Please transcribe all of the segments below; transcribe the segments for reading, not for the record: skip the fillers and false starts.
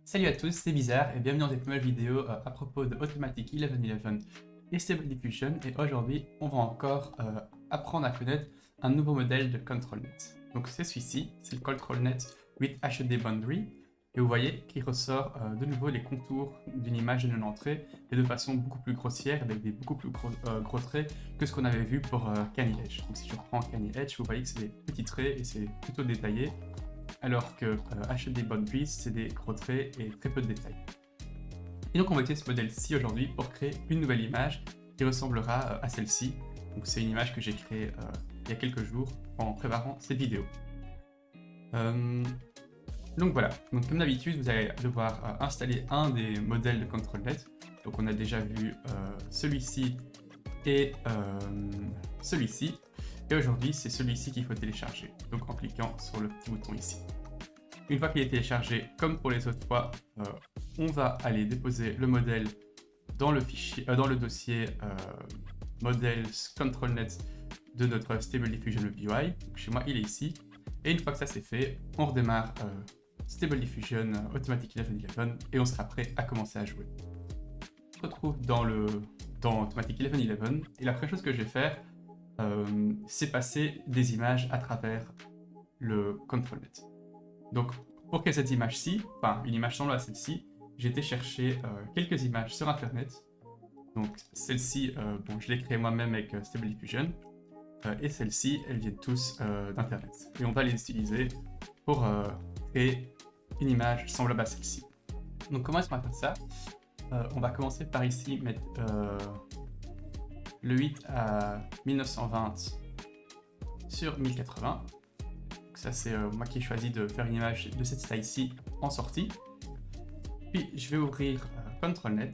Salut à tous, c'est Bizarre et bienvenue dans cette nouvelle vidéo à propos de Automatic 1111 et Stable Diffusion. Et aujourd'hui, on va encore apprendre à connaître un nouveau modèle de ControlNet. Donc c'est celui-ci, c'est le ControlNet with HED Boundary. Et vous voyez qu'il ressort de nouveau les contours d'une image de une entrée et de façon beaucoup plus grossière, avec des beaucoup plus gros traits que ce qu'on avait vu pour Canny Edge. Donc si je reprends Canny Edge, vous voyez que c'est des petits traits et c'est plutôt détaillé, alors que HED Boundaries, c'est des gros traits et très peu de détails. Et donc on va utiliser ce modèle-ci aujourd'hui pour créer une nouvelle image qui ressemblera à celle-ci. Donc c'est une image que j'ai créée il y a quelques jours en préparant cette vidéo. Donc voilà, donc comme d'habitude, vous allez devoir installer un des modèles de ControlNet. Donc on a déjà vu celui-ci et celui-ci. Et aujourd'hui, c'est celui-ci qu'il faut télécharger. Donc en cliquant sur le petit bouton ici. Une fois qu'il est téléchargé, comme pour les autres fois, on va aller déposer le modèle dans le fichier, dans le dossier Models ControlNet de notre Stable Diffusion UI. Donc chez moi, il est ici. Et une fois que ça c'est fait, on redémarre Stable Diffusion Automatic 1111 et on sera prêt à commencer à jouer. On se retrouve dans Automatic 1111 et la première chose que je vais faire, c'est passer des images à travers le ControlNet. Donc, pour créer cette image-ci, enfin une image semblable à celle-ci, j'ai été chercher quelques images sur Internet. Donc, celle-ci, bon, je l'ai créée moi-même avec Stable Diffusion. Et celle-ci, elles viennent tous d'Internet. Et on va les utiliser pour créer une image semblable à celle-ci. Donc, comment est-ce qu'on va faire ça? On va commencer par ici mettre le 8 à 1920 sur 1080. Donc ça c'est moi qui ai choisi de faire une image de cette taille-ci en sortie. Puis je vais ouvrir ControlNet.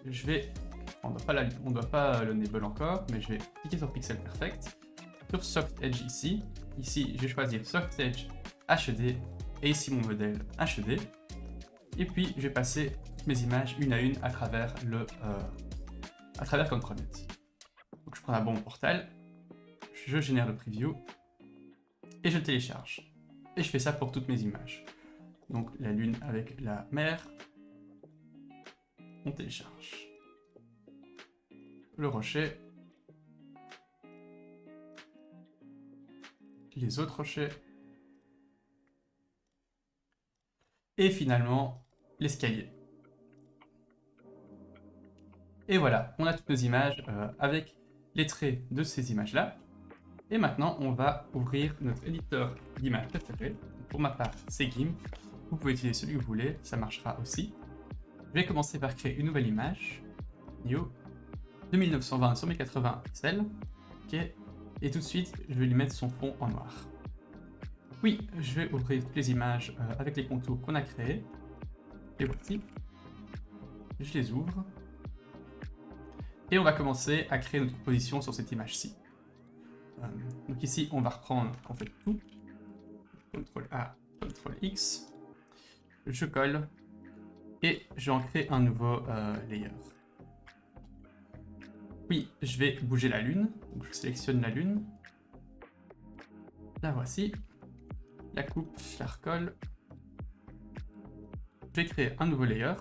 On ne doit pas l'enable encore, mais je vais cliquer sur Pixel Perfect. Sur Soft Edge ici. Ici, je vais choisir Soft Edge HD et ici mon modèle HD. Et puis, je vais passer toutes mes images une à une à travers ControlNet. Donc, je prends un bon portal, je génère le preview et je télécharge. Et je fais ça pour toutes mes images. Donc, la lune avec la mer, on télécharge. Le rocher, les autres rochers, et finalement l'escalier. Et voilà, on a toutes nos images avec les traits de ces images-là. Et maintenant, on va ouvrir notre éditeur d'images préféré. Pour ma part, c'est GIMP. Vous pouvez utiliser celui que vous voulez, ça marchera aussi. Je vais commencer par créer une nouvelle image, New, de 1920 sur 1080 pixels. Ok. Et tout de suite, je vais lui mettre son fond en noir. Puis, je vais ouvrir toutes les images avec les contours qu'on a créés. Et voici. Je les ouvre. Et on va commencer à créer notre position sur cette image-ci. Donc ici, on va reprendre en fait tout. CTRL A, CTRL X. Je colle. Et j'en crée un nouveau layer. Puis, je vais bouger la lune. Donc je sélectionne la lune. La voici. La coupe, je la recolle. Je vais créer un nouveau layer.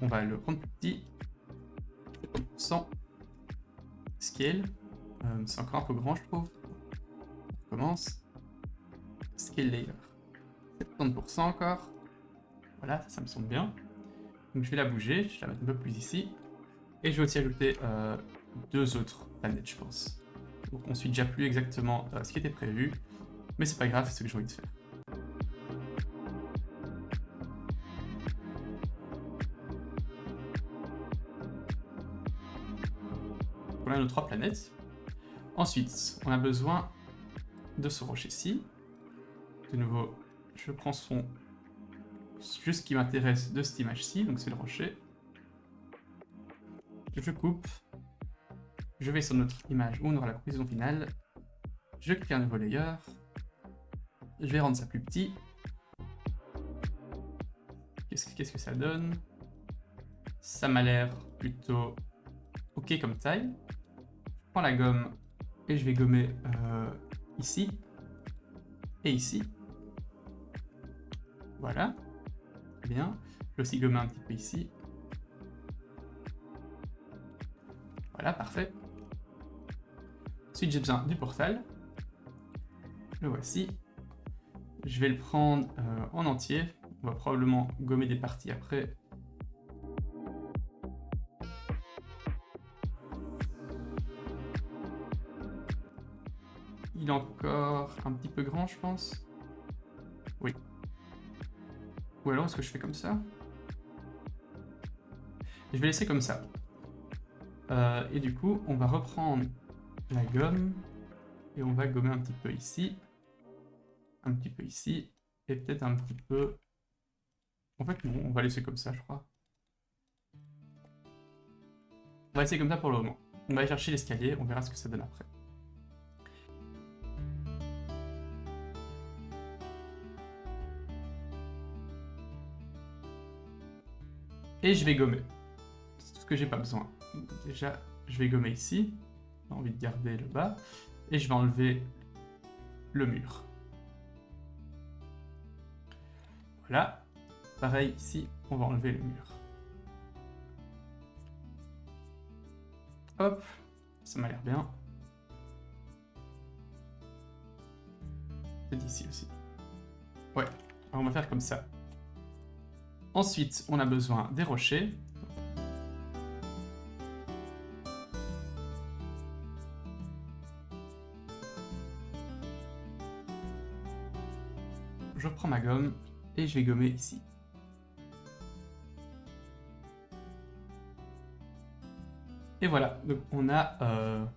On va le rendre plus petit. 100 scale. C'est encore un peu grand, je trouve. On commence. Scale layer. 70% encore. Voilà, ça me semble bien. Donc je vais la bouger, je vais la mettre un peu plus ici. Et je vais aussi ajouter deux autres planètes, je pense. Donc on suit déjà plus exactement ce qui était prévu. Mais c'est pas grave, c'est ce que j'ai envie de faire. On a nos trois planètes. Ensuite, on a besoin de ce rocher-ci. De nouveau, je prends juste ce qui m'intéresse de cette image-ci, donc c'est le rocher. Je coupe. Je vais sur notre image où on aura la composition finale. Je crée un nouveau layer. Je vais rendre ça plus petit. Qu'est-ce que ça donne? Ça m'a l'air plutôt ok comme taille. Je prends la gomme et je vais gommer ici et ici. Voilà. Très bien. Je vais aussi gommer un petit peu ici. Voilà, parfait. Ensuite, j'ai besoin du portal. Le voici. Je vais le prendre en entier. On va probablement gommer des parties après. Il est encore un petit peu grand, je pense. Oui. Ou alors, est-ce que je fais comme ça? Je vais laisser comme ça. Et du coup, on va reprendre la gomme. Et on va gommer un petit peu ici. Un petit peu ici. Et peut-être un petit peu... En fait, non, on va laisser comme ça, je crois. On va laisser comme ça pour le moment. On va aller chercher l'escalier, on verra ce que ça donne après. Et je vais gommer. C'est tout ce que j'ai pas besoin. Donc déjà, je vais gommer ici. J'ai envie de garder le bas. Et je vais enlever le mur. Voilà. Pareil, ici, on va enlever le mur. Hop. Ça m'a l'air bien. C'est ici aussi. Ouais. Alors on va faire comme ça. Ensuite, on a besoin des rochers. Je reprends ma gomme et je vais gommer ici. Et voilà, donc on a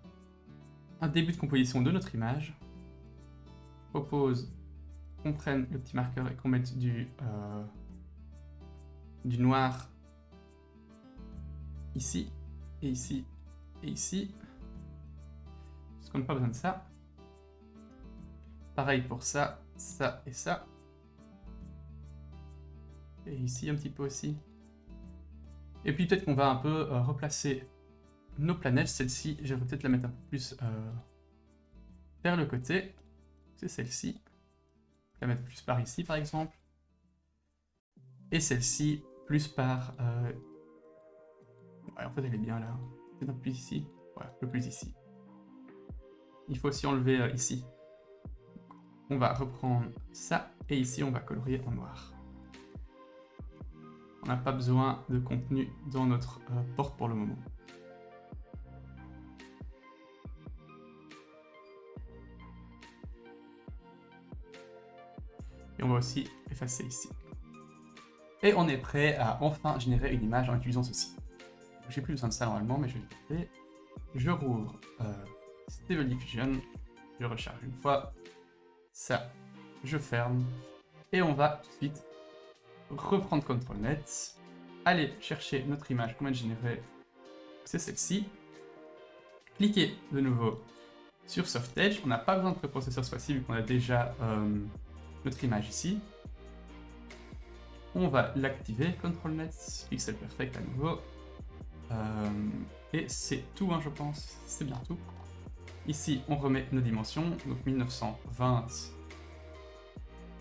un début de composition de notre image. Je propose qu'on prenne le petit marqueur et qu'on mette du noir ici, et ici, et ici. Parce qu'on n'a pas besoin de ça. Pareil pour ça, ça et ça. Et ici un petit peu aussi. Et puis peut-être qu'on va un peu replacer nos planètes. Celle-ci, je vais peut-être la mettre un peu plus vers le côté. C'est celle-ci. La mettre plus par ici par exemple. Et celle-ci plus par... Ouais, en fait elle est bien là. Peut-être un peu plus ici. Ouais, un peu plus ici. Il faut aussi enlever ici. On va reprendre ça. Et ici on va colorier en noir. On n'a pas besoin de contenu dans notre porte pour le moment. Et on va aussi effacer ici. Et on est prêt à enfin générer une image en utilisant ceci. J'ai plus besoin de ça normalement, mais je vais le faire. Je rouvre Stable Diffusion, je recharge une fois, ça, je ferme, et on va tout de suite reprendre CTRL-Net, aller chercher notre image qu'on vient de générer, c'est celle-ci, cliquer de nouveau sur Soft Edge, on n'a pas besoin de préprocesseur cette fois-ci vu qu'on a déjà notre image ici. On va l'activer, CTRL-Net, Pixel Perfect à nouveau. Et c'est tout, hein, je pense, c'est bien tout. Ici, on remet nos dimensions, donc 1920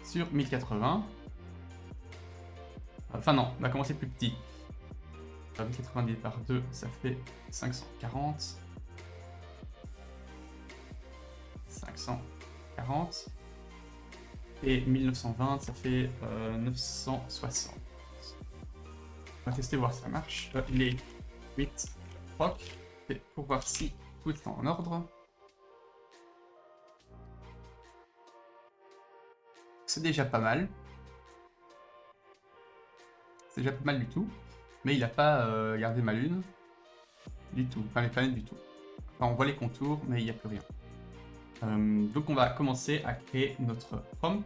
sur 1080. Enfin non, on va commencer plus petit. 1080 divisé par 2, ça fait 540. 540. Et 1920, ça fait 960. On va tester, voir si ça marche. Les 8 proc, pour voir si tout est en ordre. C'est déjà pas mal. C'est déjà pas mal du tout. Mais il n'a pas gardé ma lune. Du tout. Enfin, les planètes du tout. Enfin, on voit les contours, mais il n'y a plus rien. Donc on va commencer à créer notre prompt.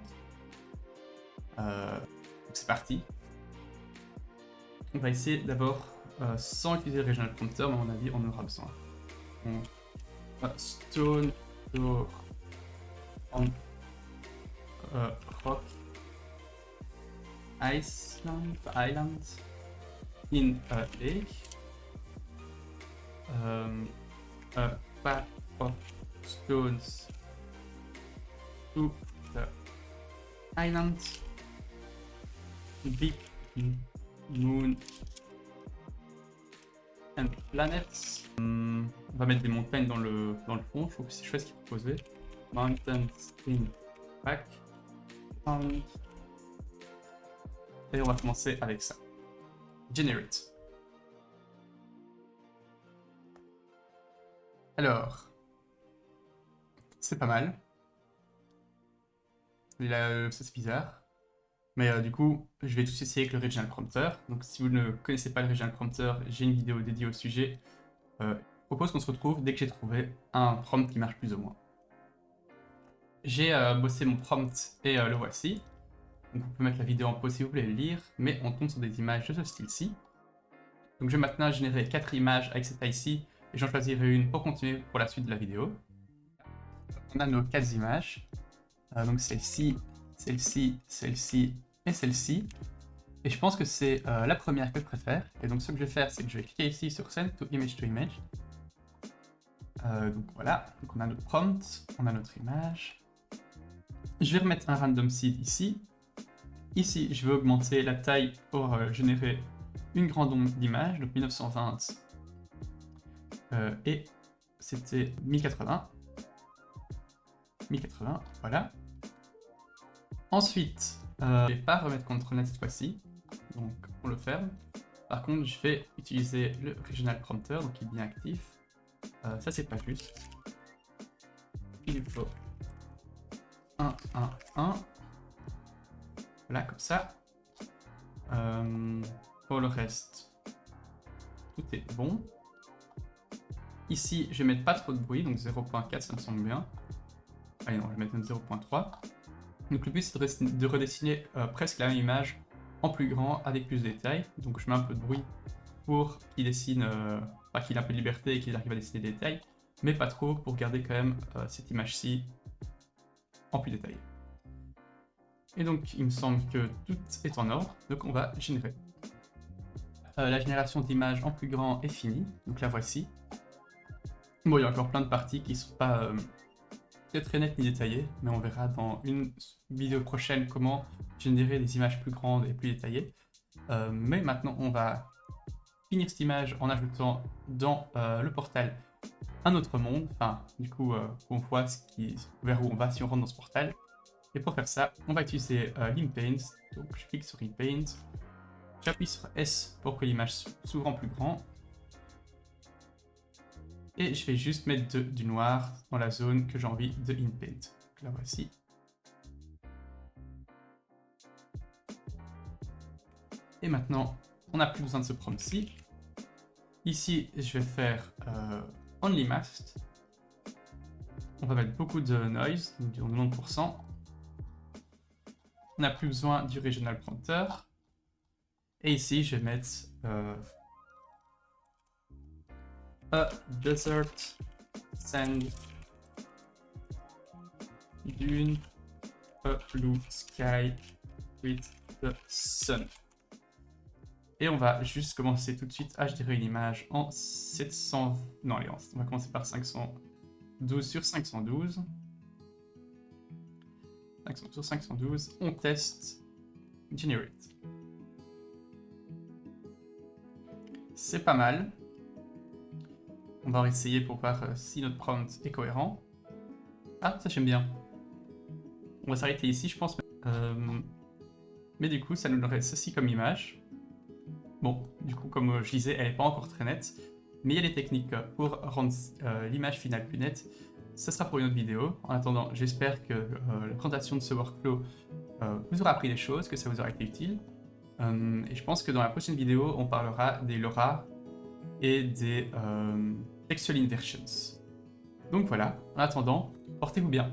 Donc c'est parti. On va essayer d'abord, sans utiliser le Regional Prompter, mais à mon avis, on en aura besoin. Stone door on rock island in a lake. A path of stones to the island. Big Moon and Planets. On va mettre des montagnes dans le fond, je trouve que c'est chouette ce qu'il proposait. Mountains in Pack. Et on va commencer avec ça. Generate. Alors, c'est pas mal. Ça c'est bizarre. Mais du coup, je vais tous essayer avec le Regional Prompter. Donc si vous ne connaissez pas le Regional Prompter, j'ai une vidéo dédiée au sujet. Je propose qu'on se retrouve dès que j'ai trouvé un prompt qui marche plus ou moins. J'ai bossé mon prompt et le voici. Donc vous pouvez mettre la vidéo en pause si vous voulez le lire, mais on tombe sur des images de ce style-ci. Donc je vais maintenant générer 4 images avec cette taille-ci, et j'en choisirai une pour continuer pour la suite de la vidéo. On a nos 4 images. Donc celle-ci, celle-ci, celle-ci et celle-ci. Et je pense que c'est la première que je préfère. Et donc ce que je vais faire, c'est que je vais cliquer ici sur Send to Image to Image. Donc voilà, donc on a notre prompt, on a notre image. Je vais remettre un random seed ici. Ici, je vais augmenter la taille pour générer une grande onde d'image, donc 1920. Et c'était 1080. 1080, voilà. Ensuite, je vais pas remettre CTRL Net cette fois-ci, donc on le ferme. Par contre, je vais utiliser le Regional Prompter, donc il est bien actif. Ça, c'est pas juste. Il faut 1, 1, 1. Voilà, comme ça. Pour le reste, tout est bon. Ici, je vais mettre pas trop de bruit, donc 0.4, ça me semble bien. Allez, non, je vais mettre même 0.3. Donc le but, c'est de redessiner presque la même image en plus grand, avec plus de détails. Donc je mets un peu de bruit pour qu'il dessine, qu'il ait un peu de liberté et qu'il arrive à dessiner des détails, mais pas trop pour garder quand même cette image-ci en plus détaillée. Et donc, il me semble que tout est en ordre, donc on va générer. La génération d'images en plus grand est finie, donc la voici. Bon, il y a encore plein de parties qui ne sont pas très nettes ni détaillées, mais on verra dans une vidéo prochaine comment générer des images plus grandes et plus détaillées. Mais maintenant, on va finir cette image en ajoutant dans le portal un autre monde, enfin, du coup, on voit vers où on va si on rentre dans ce portal. Et pour faire ça, on va utiliser l'Inpaint. Donc je clique sur Inpaint, j'appuie sur S pour que l'image s'ouvre en plus grand. Et je vais juste mettre du noir dans la zone que j'ai envie de Inpaint. Donc la voici. Et maintenant, on n'a plus besoin de ce prompt-ci. Ici, je vais faire Only Masked. On va mettre beaucoup de noise, donc 90%. On n'a plus besoin du Regional Prompter. Et ici, je vais mettre a desert sand dune a blue sky with the sun. Et on va juste commencer tout de suite à générer une image en 700... Non, allez, on va commencer par 512 sur 512. 500 sur 512, on teste Generate. C'est pas mal. On va essayer pour voir si notre prompt est cohérent. Ah, ça j'aime bien. On va s'arrêter ici, je pense. Mais du coup, ça nous donnerait ceci comme image. Bon, du coup, comme je disais, elle n'est pas encore très nette. Mais il y a des techniques pour rendre l'image finale plus nette. Ce sera pour une autre vidéo. En attendant, j'espère que la présentation de ce workflow vous aura appris des choses, que ça vous aura été utile. Et je pense que dans la prochaine vidéo, on parlera des LoRa et des textual inversions. Donc voilà, en attendant, portez-vous bien.